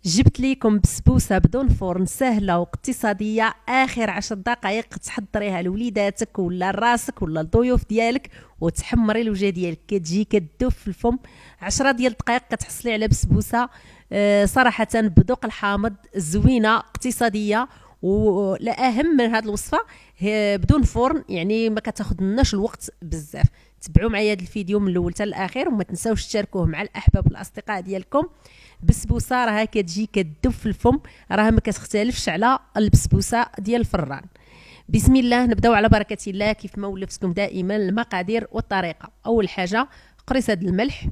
جبت ليكم بسبوسه بدون فرن سهله واقتصاديه. اخر 10 دقائق تحضريها لوليداتك ولا لراسك ولا الضيوف ديالك وتحمري الوجه ديالك، كتجي كتدوب في الفم. 10 ديال الدقائق كتحصلي على بسبوسه صراحه بذوق الحامض، زوينه اقتصاديه. ولا اهم من هذه الوصفه بدون فرن، يعني ما كتاخذناش الوقت بزاف. تبعوا معايا هذا الفيديو من الاول حتى الاخير، وما تنساوش تشاركوه مع الاحباب والاصدقاء ديالكم. بسبوسه راها كتجي كتدوب في الفم، راها ما كتختلفش على البسبوسه ديال الفران. بسم الله، نبداو على بركه الله. كيف ما ولفتكم دائما المقادير والطريقه. اول حاجه قريصه الملح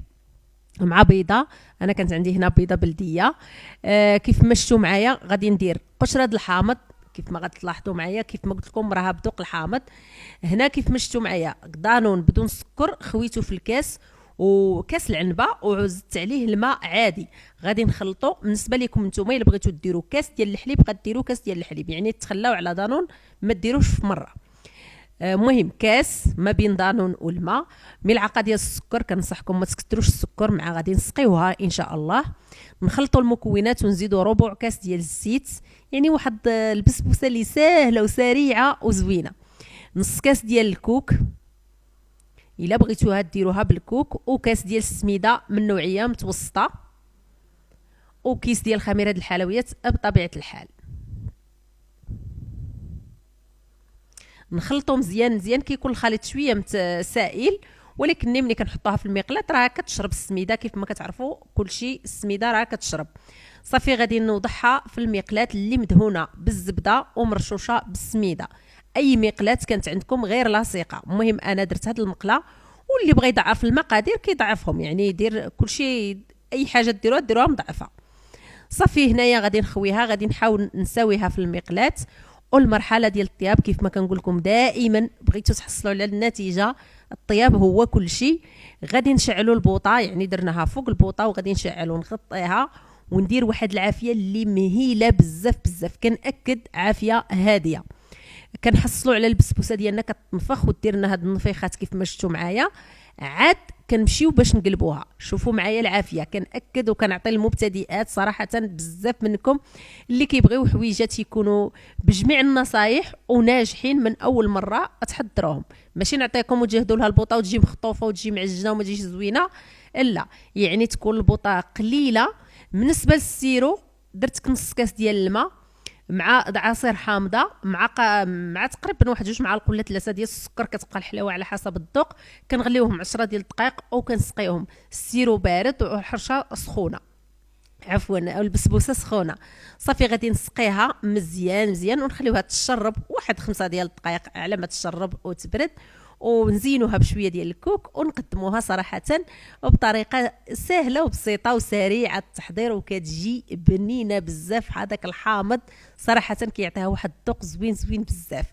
مع بيضه، انا كانت عندي هنا بيضه بلديه. كيف ما شفتوا معايا غادي ندير قشره الحامض، كيف ما غتلاحظوا معايا كيف ما قلت لكم راها بذوق الحامض. هنا كيف ما شفتوا معايا دانون بدون سكر خويته في الكاس، وكاس العنبه وزدت عليه الماء عادي. غادي نخلطو. بالنسبه لكم نتوما الا بغيتو ديروا كاس ديال الحليب غديروا كاس ديال الحليب، يعني تخلاو على دانون ما ديروش في مره. مهم كاس ما بين دانون والماء، ملعقه ديال السكر. كنصحكم ما تكثروش السكر، مع غادي نسقيوها ان شاء الله. نخلطوا المكونات ونزيدوا ربع كاس ديال الزيت، يعني واحد البسبوسه اللي ساهله وسريعه وزوينه. نص كاس ديال الكوك الا بغيتوها ديروها بالكوك، وكاس ديال السميده من نوعيه متوسطه، وكيس ديال خميره الحلويات بطبيعه الحال. نخلطو مزيان مزيان. كيكون الخليط شويه سائل، ولكن ملي كنحطوها في المقلاة راه كتشرب السميده. كيف ما كتعرفوا كلشي السميده راه كتشرب. صافي غادي نوضعها في المقلاة اللي مدهونه بالزبده ومرشوشه بالسميده. اي مقلاة كانت عندكم غير لاصقه. المهم انا درت هذه المقله، واللي بغى يضعف المقادير كيضعفهم، يعني يدير كلشي. اي حاجه ديروها مضعفه. صافي هنايا غادي نخويها، غادي نحاول نساويها في المقلاة. والمرحله ديال الطياب كيف ما كنقول لكم دائما، بغيتوا تحصلوا على النتيجه الطياب هو كل شيء. غادي نشعلوا البوطه، يعني درناها فوق البوطه وغادي نشعلوا نغطيها وندير واحد العافيه اللي مهيله بزاف بزاف. كنأكد عافيه هاديه. كنحصلوا على البسبوسه ديالنا كتنفخ ودير لنا هاد النفيخات كيف ما شفتوا معايا. عاد كنمشيو باش نقلبوها. شوفوا معايا العافيه. كنأكد وكنعطي المبتدئات صراحه بزاف منكم اللي كيبغيو حويجات يكونوا بجميع النصايح وناجحين من اول مره تحضروهم. ماشي نعطيكم وتجهدوا لها البوطه وتجي مخطوفه وتجي معجنه وما تجيش زوينه، لا، يعني تكون البوطه قليله. بالنسبه للسيرو درت نص كاس ديال الماء مع عصير حامضه مع تقريبا واحد 2 معالق ولا 3 ديال السكر. كتبقى الحلاوه على حسب الذوق. كنغليوهم 10 ديال الدقائق وكنسقيوهم. السيرو بارد والحرشه سخونه، عفوا البسبوسه سخونه. صافي غادي نسقيها مزيان مزيان ونخليوها تشرب واحد 5 ديال الدقائق على ما تشرب وتبرد، ونزينوها بشويه ديال الكوك ونقدموها صراحه بطريقه سهله وبسيطه وسريعه التحضير، وكتجي بنينه بزاف. هذاك الحامض صراحه كيعطيها واحد الذوق زوين زوين بزاف.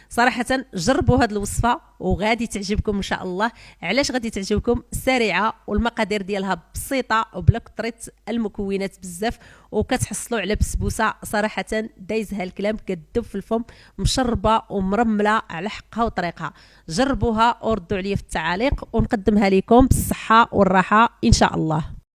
صراحه جربوا هذه الوصفه وغادي تعجبكم ان شاء الله. علاش غادي تعجبكم؟ سريعه والمقادير ديالها بسيطه وبلا كثرت المكونات بزاف، وكتحصلوا على بسبوسه صراحه دايزها الكلام، كتذوب في الفم، مشربه ومرمله على حقها وطريقها. جربوها وردوا عليا في التعاليق، ونقدمها لكم بالصحه والراحه ان شاء الله.